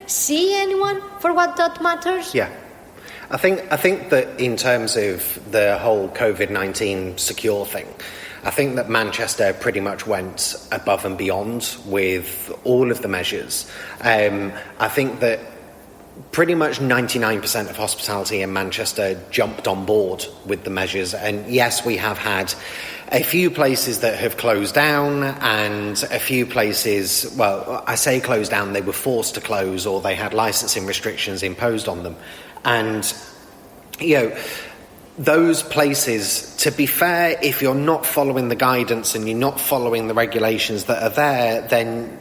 see anyone for what that matters. Yeah. I think that in terms of the whole COVID-19 secure thing, I think that Manchester pretty much went above and beyond with all of the measures. I think that pretty much 99% of hospitality in Manchester jumped on board with the measures. And yes, we have had a few places that have closed down and a few places, well, I say closed down, they were forced to close or they had licensing restrictions imposed on them. And, you know, those places, to be fair, if you're not following the guidance and you're not following the regulations that are there, then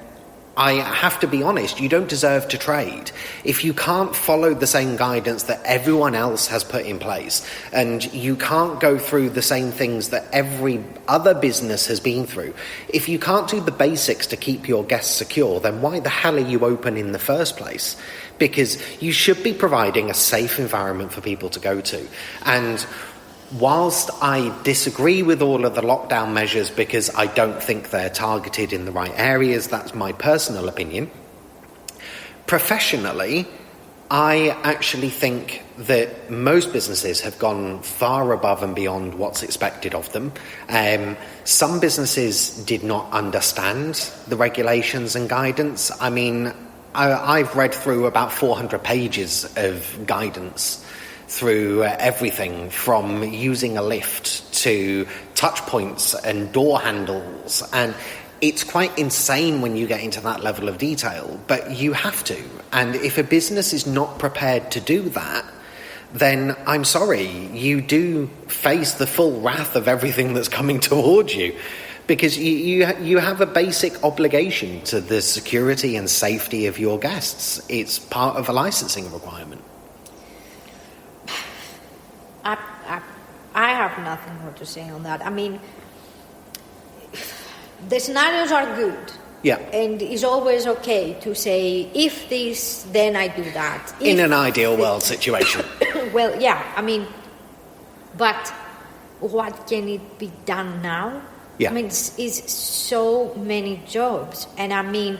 I have to be honest, you don't deserve to trade. If you can't follow the same guidance that everyone else has put in place, and you can't go through the same things that every other business has been through, if you can't do the basics to keep your guests secure, then why the hell are you open in the first place? Because you should be providing a safe environment for people to go to. And whilst I disagree with all of the lockdown measures because I don't think they're targeted in the right areas, that's my personal opinion, professionally, I actually think that most businesses have gone far above and beyond what's expected of them. Some businesses did not understand the regulations and guidance. I mean, I've read through about 400 pages of guidance through everything from using a lift to touch points and door handles, and it's quite insane when you get into that level of detail, but you have to. And if a business is not prepared to do that, then I'm sorry, you do face the full wrath of everything that's coming towards you, because you have a basic obligation to the security and safety of your guests. It's part of a licensing requirement. I have nothing more to say on that. I mean, the scenarios are good. Yeah. And it's always okay to say, if this, then I do that. In an ideal world situation. Well, yeah, I mean, but what can it be done now? Yeah. I mean, it's so many jobs. And I mean,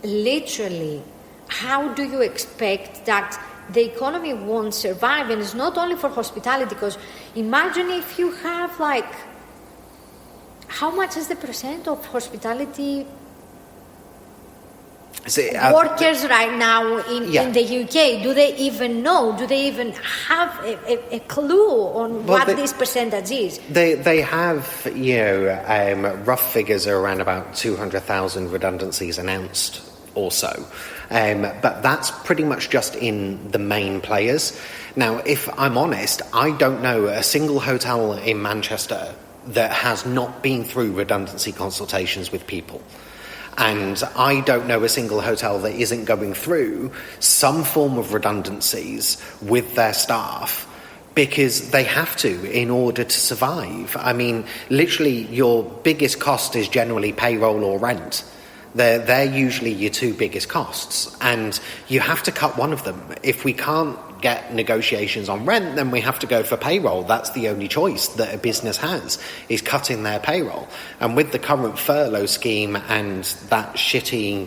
literally, how do you expect that the economy won't survive? And it's not only for hospitality, because imagine if you have, like, how much is the percent of hospitality workers right now in the UK? Do they even know? Do they even have a clue on what this percentage is? They have, rough figures are around about 200,000 redundancies announced or so. But that's pretty much just in the main players. Now, if I'm honest, I don't know a single hotel in Manchester that has not been through redundancy consultations with people. And I don't know a single hotel that isn't going through some form of redundancies with their staff, because they have to in order to survive. I mean, literally, your biggest cost is generally payroll or rent. They're usually your two biggest costs, and you have to cut one of them. If we can't get negotiations on rent, then we have to go for payroll. That's the only choice that a business has, is cutting their payroll. And with the current furlough scheme and that shitty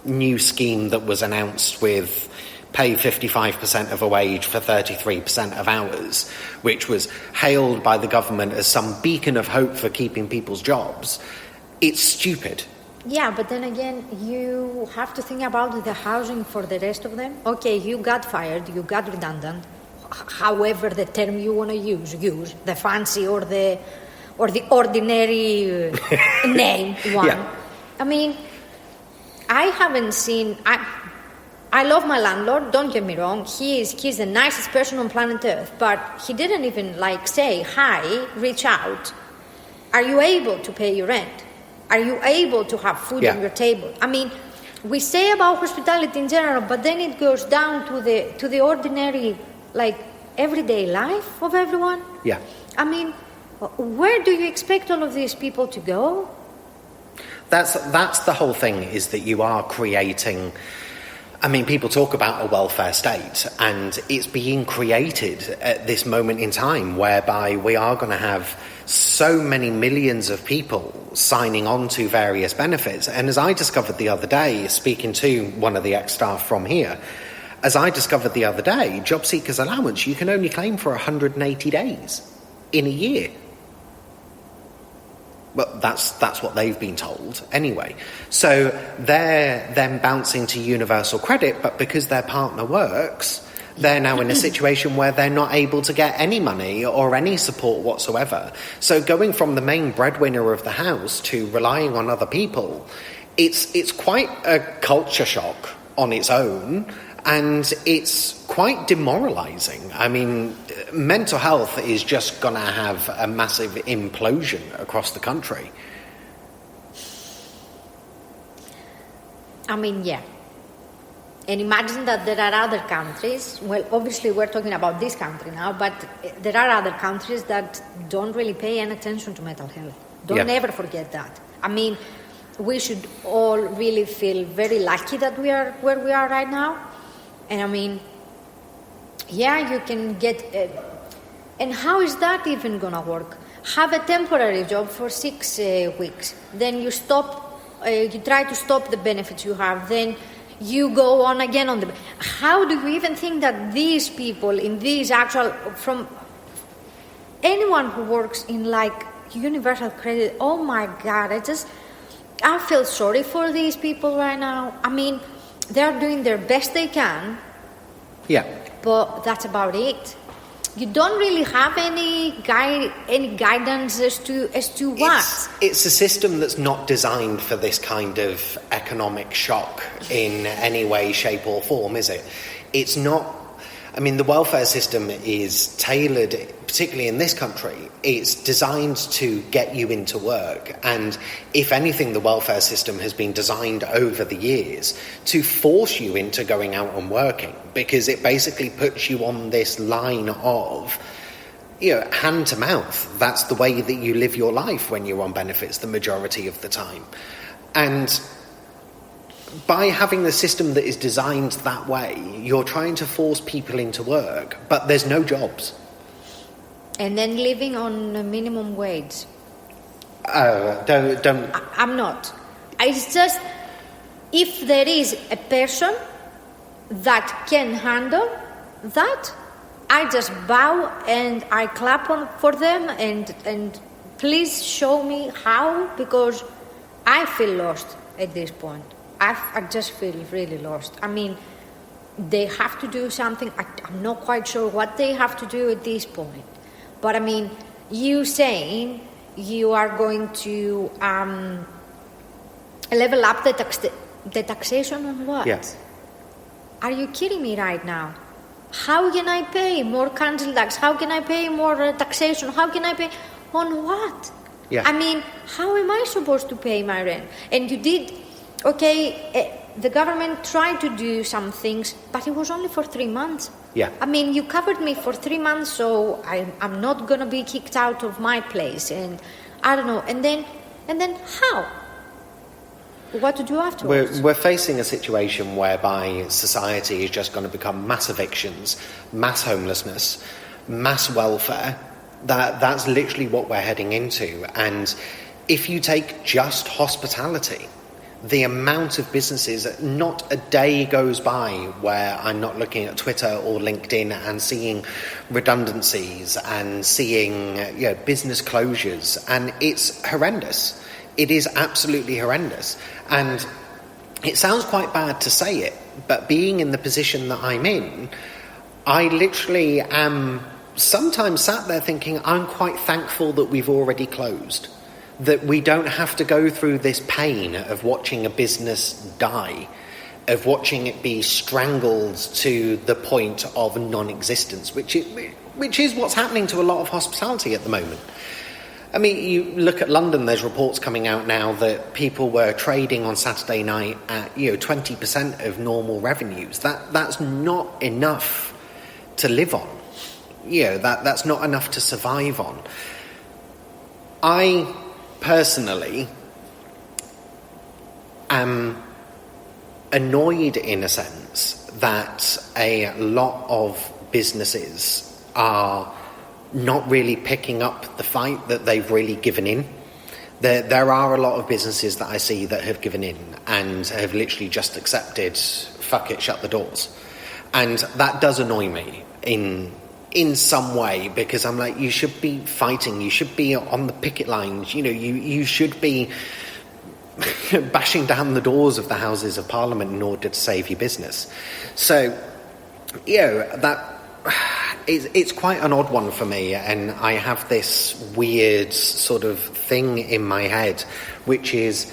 new scheme that was announced with pay 55% of a wage for 33% of hours, which was hailed by the government as some beacon of hope for keeping people's jobs, it's stupid. Yeah, but then again, you have to think about the housing for the rest of them. Okay, you got fired, you got redundant, however the term you want to use the fancy or the ordinary name one. Yeah. I mean, I haven't seen. I love my landlord. Don't get me wrong. He's the nicest person on planet Earth. But he didn't even say, "Hi, reach out. Are you able to pay your rent? Are you able to have food on your table?" I mean, we say about hospitality in general, but then it goes down to the ordinary, everyday life of everyone. Yeah. I mean, where do you expect all of these people to go? That's the whole thing, is that you are creating. I mean, people talk about a welfare state, and it's being created at this moment in time, whereby we are going to have so many millions of people signing on to various benefits. And as I discovered the other day, speaking to one of the ex-staff from here, as I discovered the other day, job seekers allowance, you can only claim for 180 days in a year. Well, that's what they've been told anyway. So they're then bouncing to universal credit, but because their partner works, they're now in a situation where they're not able to get any money or any support whatsoever. So going from the main breadwinner of the house to relying on other people, it's quite a culture shock on its own, and it's quite demoralising. I mean, mental health is just going to have a massive implosion across the country. I mean, yeah. And imagine that there are other countries, well, obviously we're talking about this country now, but there are other countries that don't really pay any attention to mental health. Don't ever forget that. I mean, we should all really feel very lucky that we are where we are right now. And I mean, yeah, you can get... and how is that even going to work? Have a temporary job for 6 weeks. Then you stop, you try to stop the benefits you have. Then you go on again on the... How do you even think that these people in these actual... From anyone who works in like universal credit, oh my God, I feel sorry for these people right now. I mean... They're doing their best they can. Yeah. But that's about it. You don't really have any guidance as to what. It's a system that's not designed for this kind of economic shock in any way, shape or form, is it? It's not... I mean, the welfare system is tailored, particularly in this country, it's designed to get you into work. And if anything, the welfare system has been designed over the years to force you into going out and working, because it basically puts you on this line of, hand to mouth. That's the way that you live your life when you're on benefits the majority of the time. And by having the system that is designed that way, you're trying to force people into work, but there's no jobs. And then living on a minimum wage. Don't. I'm not. It's just, if there is a person that can handle that, I just bow and I clap for them and please show me how, because I feel lost at this point. I just feel really lost. I mean, they have to do something. I'm not quite sure what they have to do at this point. But I mean, you saying you are going to level up the taxation on what? Yes. Are you kidding me right now? How can I pay more council tax? How can I pay more taxation? How can I pay on what? Yeah. I mean, how am I supposed to pay my rent? And you did... Okay, the government tried to do some things, but it was only for 3 months. Yeah. I mean, you covered me for 3 months, so I'm not going to be kicked out of my place. And I don't know. And then how? What to do afterwards? We're facing a situation whereby society is just going to become mass evictions, mass homelessness, mass welfare. That's literally what we're heading into. And if you take just hospitality... The amount of businesses, not a day goes by where I'm not looking at Twitter or LinkedIn and seeing redundancies and seeing business closures, and it's horrendous. It is absolutely horrendous. And it sounds quite bad to say it, but being in the position that I'm in, I literally am sometimes sat there thinking I'm quite thankful that we've already closed. That we don't have to go through this pain of watching a business die, of watching it be strangled to the point of non-existence, which is what's happening to a lot of hospitality at the moment. I mean, you look at London, there's reports coming out now that people were trading on Saturday night at 20% of normal revenues. That's not enough to live on. That's not enough to survive on. I personally am annoyed in a sense that a lot of businesses are not really picking up the fight, that they've really given in. There are a lot of businesses that I see that have given in and have literally just accepted, fuck it, shut the doors. And that does annoy me in some way, because I'm like, you should be fighting, you should be on the picket lines, you should be bashing down the doors of the Houses of Parliament in order to save your business. So, it's quite an odd one for me, and I have this weird sort of thing in my head, which is,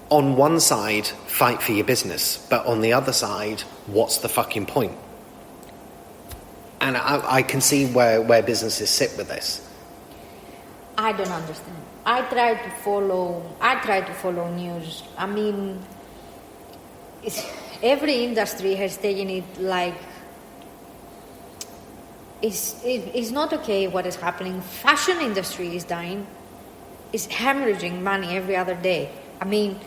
on one side, fight for your business, but on the other side, what's the fucking point? And I can see where businesses sit with this. I don't understand. I try to follow news. I mean, every industry has taken it like, it's not okay what is happening. Fashion industry is dying. It's hemorrhaging money every other day. I mean,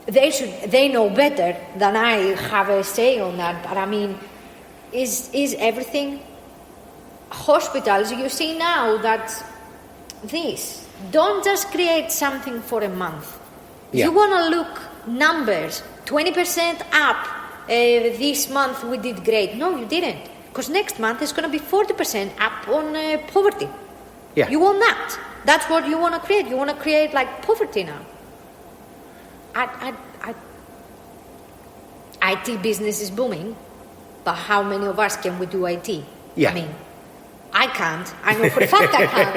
they know better than I have a say on that. But I mean, is everything? Hospitals, you see now that don't just create something for a month. Yeah. You want to look numbers, 20% up. This month we did great. No, you didn't. Because next month it's going to be 40% up on poverty. Yeah. You want that. That's what you want to create. You want to create like poverty now. IT business is booming, but how many of us can we do IT? Yeah. I mean, I can't. I know for a fact I can't.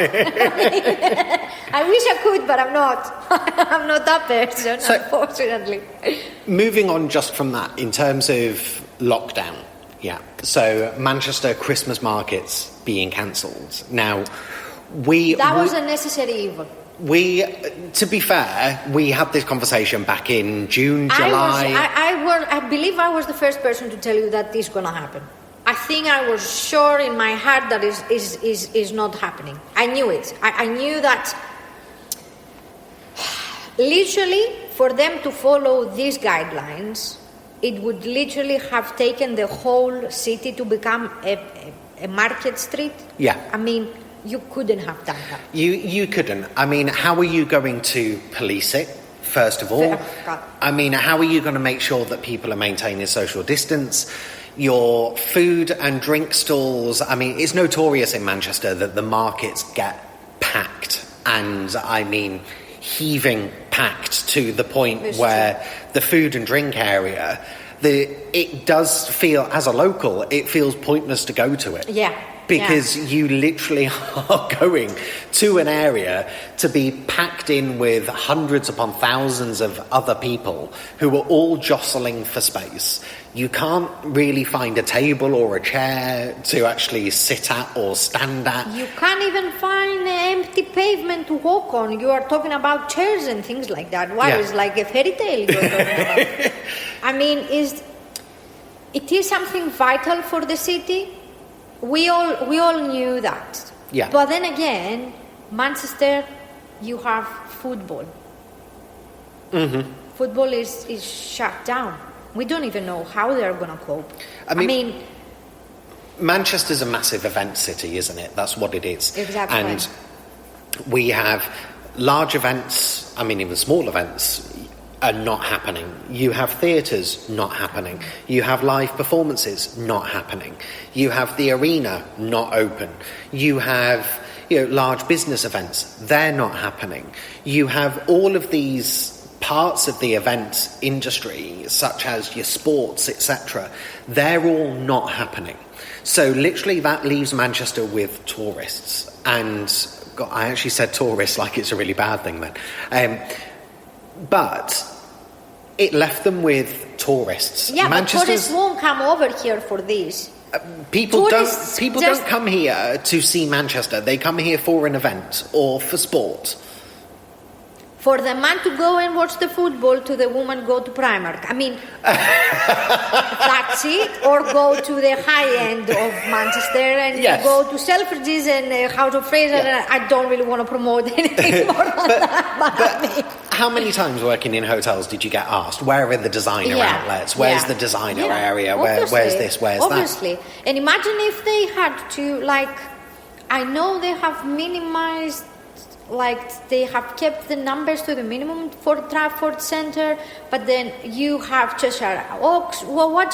I wish I could, but I'm not. I'm not that person, unfortunately. Moving on just from that, in terms of lockdown, so Manchester Christmas markets being cancelled. Now, that was a necessary evil. To be fair, we had this conversation back in June, July. I believe I was the first person to tell you that this is going to happen. I think I was sure in my heart that is not happening. I knew it. I knew that literally for them to follow these guidelines, it would literally have taken the whole city to become a market street. Yeah. I mean, you couldn't have done that. You couldn't. I mean, how are you going to police it, first of all? I mean, how are you going to make sure that people are maintaining social distance? Your food and drink stalls, I mean, it's notorious in Manchester that the markets get packed, and I mean heaving packed to the point where the food and drink area, it does feel, as a local, it feels pointless to go to it. Yeah. Because you literally are going to an area to be packed in with hundreds upon thousands of other people who are all jostling for space. You can't really find a table or a chair to actually sit at or stand at. You can't even find an empty pavement to walk on. You are talking about chairs and things like that. Why? It's like a fairy tale you're talking about. I mean, it is something vital for the city. We all knew that. Yeah. But then again, Manchester, you have football. Mm-hmm. Football is shut down. We don't even know how they're going to cope. I mean, Manchester's a massive event city, isn't it? That's what it is. Exactly. And we have large events, I mean, even small events are not happening. You have theatres not happening. You have live performances not happening. You have the arena not open. You have, large business events. They're not happening. You have all of these parts of the event industry, such as your sports, etc. They're all not happening. So literally that leaves Manchester with tourists. And God, I actually said tourists like it's a really bad thing then. But it left them with tourists. Yeah, but tourists won't come over here for this. People don't come here to see Manchester. They come here for an event or for sport. For the man to go and watch the football, to the woman go to Primark. I mean, that's it. Or go to the high end of Manchester and go to Selfridges and House of Fraser. Yeah. I don't really want to promote anything more than that. But how many times working in hotels did you get asked, where are the designer outlets? Where's the designer area? Where's this? Where's that? And imagine if they had to, I know they have minimized, like they have kept the numbers to the minimum for Trafford Centre, but then you have Cheshire Oaks. Well, what